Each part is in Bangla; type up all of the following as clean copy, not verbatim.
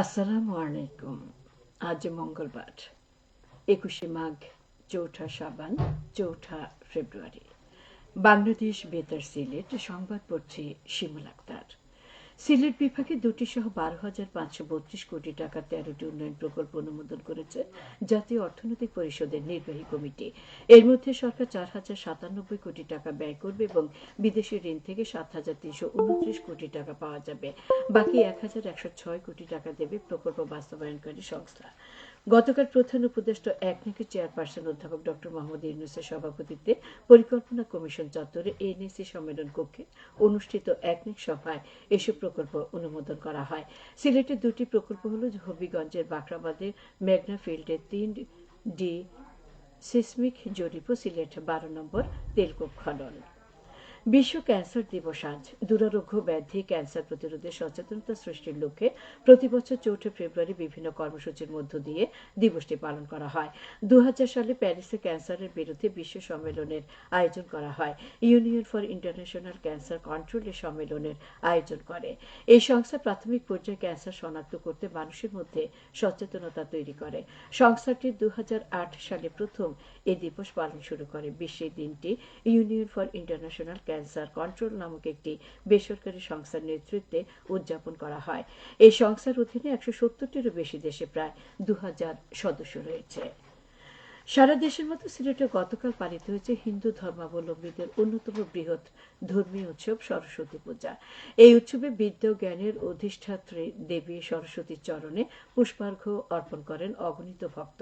আসসালামু আলাইকুম। আজ মঙ্গলবার 21শে মাঘ, চৌঠা শাবান, চৌঠা ফেব্রুয়ারি। বাংলাদেশ বেতার সিলেট সংবাদ পড়ছি শিমুল আক্তার। সিলেট বিভাগে দুটি সহ 12,532 কোটি টাকা 13টি উন্নয়ন প্রকল্প অনুমোদন করেছে জাতীয় অর্থনৈতিক পরিষদের নির্বাহী কমিটি। এর মধ্যে সরকার 4,097 কোটি টাকা ব্যয় করবে এবং বিদেশি ঋণ থেকে 7,329 কোটি টাকা পাওয়া যাবে। বাকি 1,106 কোটি টাকা দেবে প্রকল্প বাস্তবায়নকারী সংস্থা। গতকাল প্রধান উপদেষ্টা একনেকের চেয়ারপারসন অধ্যাপক ড মোহাম্মদ ইউনূসের সভাপতিত্বে পরিকল্পনা কমিশন চত্বরে এনএসি সম্মেলন কক্ষে অনুষ্ঠিত একনেক সভায় এসব প্রকল্প অনুমোদন করা হয়। সিলেটের দুটি প্রকল্প হল হবিগঞ্জের বাখরাবাদের মেঘনা ফিল্ডের 3D সিসমিক জরিপ ও সিলেট 12 নম্বর তেলকূপ খনন। বিশ্ব ক্যান্সার দিবস আজ। দুরারোগ্য ব্যাধি ক্যান্সার প্রতিরোধে সচেতনতা সৃষ্টির লক্ষ্যে প্রতিবছর 4 ফেব্রুয়ারি বিভিন্ন কর্মসূচির মধ্য দিয়ে দিবসটি পালন করা হয়। 2000 সালে প্যারিসে ক্যান্সারের বিরুদ্ধে বিশ্ব সম্মেলনের আয়োজন করা হয়। Union for international cancer control এ সম্মেলনের আয়োজন করে। এই সংস্থা প্রাথমিক পর্যায়ে ক্যান্সার শনাক্ত করতে মানুষের মধ্যে সচেতনতা তৈরি করে। সংস্থাটি 2008 সালে প্রথম এই দিবস পালন শুরু করে। বিশ্বে দিনটি union for international cancer control নামক একটি বেসরকারি সংস্থার নেতৃত্বে উদযাপন করা হয়। এই সংস্থার অধীনে 170টিরও বেশি দেশে প্রায় 2000 সদস্য রয়েছে। সারা দেশের মতো সিলেটে গতকাল পালিত হয়েছে হিন্দু ধর্মাবলম্বীদের অন্যতম বৃহৎ ধর্মীয় উৎসব সরস্বতী পূজা। এই উৎসবে বিদ্যা ও জ্ঞানের অধিষ্ঠাত্রী দেবী সরস্বতীর চরণে পুষ্পার্ঘ্য অর্পণ করেন অগণিত ভক্ত।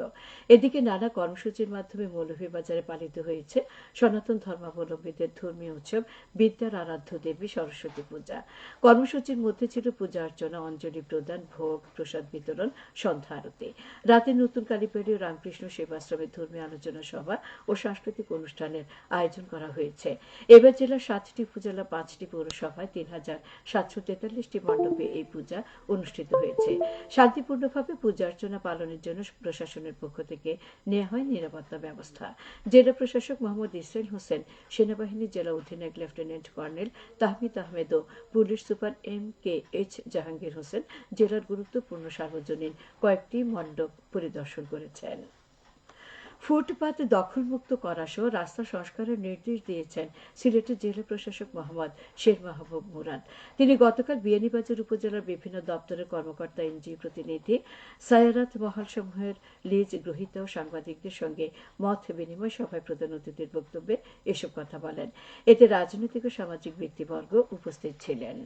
এদিকে নানা কর্মসূচির মাধ্যমে মৌলভীবাজারে পালিত হয়েছে সনাতন ধর্মাবলম্বীদের ধর্মীয় উৎসব বিদ্যার আরাধ্য দেবী সরস্বতী পূজা। কর্মসূচির মধ্যে ছিল পূজা অর্চনা, অঞ্জলি প্রদান, ভোগ প্রসাদ বিতরণ, সন্ধ্যা আরতি। রাতে নতুন কালীবাড়ি ও রামকৃষ্ণ সেবাশ্রমের ধর্মীয় আলোচনা সভা ও সাংস্কৃতিক অনুষ্ঠানের আয়োজন করা হয়েছে। এবার জেলার 7টি উপজেলা, 5টি পৌরসভায় 3,743টি মণ্ডপে এই পূজা অনুষ্ঠিত হয়েছে। শান্তিপূর্ণভাবে পূজা অর্চনা পালনের জন্য প্রশাসনের পক্ষ থেকে নেওয়া হয় নিরাপত্তা ব্যবস্থা। জেলা প্রশাসক মোহাম্মদ ইসরাইল হোসেন, সেনাবাহিনীর জেলা অধিনায়ক লেফটেন্যান্ট কর্নেল তাহমিদ আহমেদ ও police super MKH Jahangir Hossain জেলার গুরুত্বপূর্ণ সার্বজনীন কয়েকটি মণ্ডপ পরিদর্শন করেছেন। ফুটপাত দখলমুক্ত করা সহ রাস্তা সংস্কারের নির্দেশ দিয়েছেন সিলেটের জেলা প্রশাসক মোহাম্মদ শের মাহবুব মুরাদ। তিনি গতকাল বিয়ানীবাজার উপজেলার বিভিন্ন দপ্তরের কর্মকর্তা, এনজিও প্রতিনিধি, সায়ারাত মহলসমূহের লিজ গ্রহীতা ও সাংবাদিকদের সঙ্গে মত বিনিময় সভায় প্রধান অতিথির বক্তব্যে এসব কথা বলেন। এতে রাজনৈতিক ও সামাজিক ব্যক্তিবর্গ উপস্থিত ছিলেন।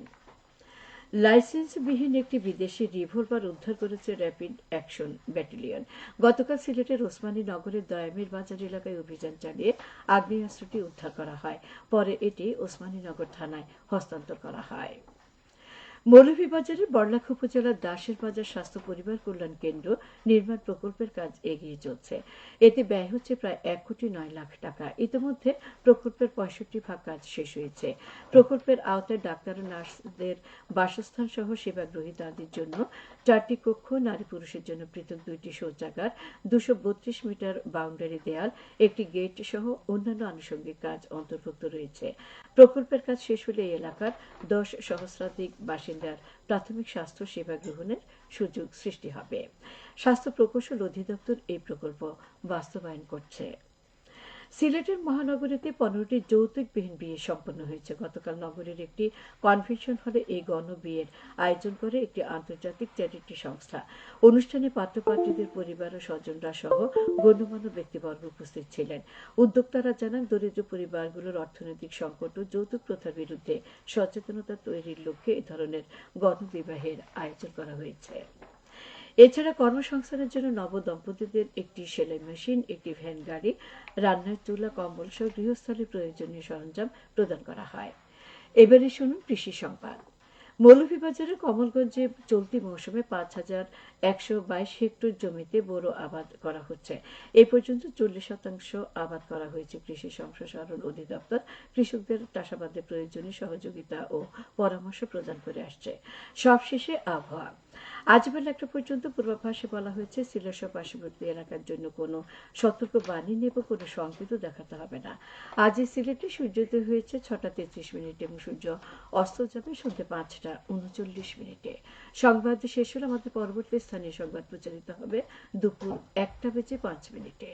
লাইসেন্সবিহীন একটি বিদেশি রিভলভার উদ্ধার করেছে র্যাপিড অ্যাকশন ব্যাটালিয়ন। গতকাল সিলেটের ওসমানী নগরের দয়ামির বাজার এলাকায় অভিযান চালিয়ে আগ্নেয়াস্ত্রটি উদ্ধার করা হয়। পরে এটি ওসমানীনগর থানায় হস্তান্তর করা হয়। মৌলভীবাজারের বড়লাখ উপজেলার দাসের বাজার স্বাস্থ্য পরিবার কল্যাণ কেন্দ্র নির্মাণ প্রকল্পের কাজ এগিয়ে চলছে। এতে ব্যয় হচ্ছে প্রায় 1,09,00,000 টাকা। ইতিমধ্যে প্রকল্পের 65% কাজ শেষ হয়েছে। প্রকল্পের আওতায় ডাক্তার ও নার্সদের বাসস্থান সহ সেবা গ্রহীতাদের জন্য 4টি কক্ষ, নারী পুরুষের জন্য পৃথক 2টি শৌচাগার, 232 মিটার বাউন্ডারি দেয়াল, একটি গেট সহ অন্যান্য আনুষঙ্গিক কাজ অন্তর্ভুক্ত রয়েছে। প্রকল্পের কাজ শেষ হলে এই এলাকার 10 সহস্রাধিক বাসিন্দার প্রাথমিক স্বাস্থ্য সেবা গ্রহণের সুযোগ সৃষ্টি হবে। স্বাস্থ্য প্রকৌশল অধিদপ্তর এই প্রকল্প বাস্তবায়ন করছে। সিলেটের মহানগরীতে 15টি যৌতুকবিহীন বিয়ে সম্পন্ন হয়েছে। গতকাল নগরীর একটি কনভেনশন হলে এই গণবিয়ের আয়োজন করে একটি আন্তর্জাতিক চ্যারিটি সংস্থা। অনুষ্ঠানে পাত্রপাত্রীদের পরিবার ও স্বজনরা সহ গণ্যমান্য ব্যক্তিবর্গ উপস্থিত ছিলেন। উদ্যোক্তারা জানান, দরিদ্র পরিবারগুলোর অর্থনৈতিক সংকট ও যৌতুক প্রথার বিরুদ্ধে সচেতনতা তৈরির লক্ষ্যে এ ধরনের গণবিবাহের আয়োজন করা হয়েছে। এছাড়া কর্মসংস্থানের জন্য নবদম্পতিদের একটি সেলাই মেশিন, একটি ভ্যান গাড়ি, রান্নার চুলা, কম্বল সহ গৃহস্থলীর প্রয়োজনীয় সরঞ্জাম প্রদান করা হয়। এবারে শুনুন কৃষি সংবাদ। মৌলভীবাজারের কমলগঞ্জে চলতি মৌসুমে 5,122 হেক্টর জমিতে বোরো আবাদ করা হচ্ছে। এ পর্যন্ত 40% আবাদ করা হয়েছে। কৃষি সম্প্রসারণ অধিদপ্তর কৃষকদের চাষাবাদে প্রয়োজনীয় সহযোগিতা ও পরামর্শ প্রদান করে আসছে। সবশেষে আবহাওয়া। আজ বেলা 1টা পর্যন্ত পূর্বাভাসে বলা হয়েছে সিলেট সহ পার্শ্ববর্তী এলাকার জন্য কোনো সতর্ক বাণী নেব, কোনো সংকেতও দেখাতে হবে না। আজ এই সিলেটে সূর্যোদয় হয়েছে 6টা 33 এবং সূর্য অস্ত যাবে সন্ধ্যে 5টা 39 সংবাদ শেষ হলে আমাদের পরবর্তী স্থানীয় সংবাদ প্রচারিত হবে দুপুর 1টা বেজে 5 মিনিটে।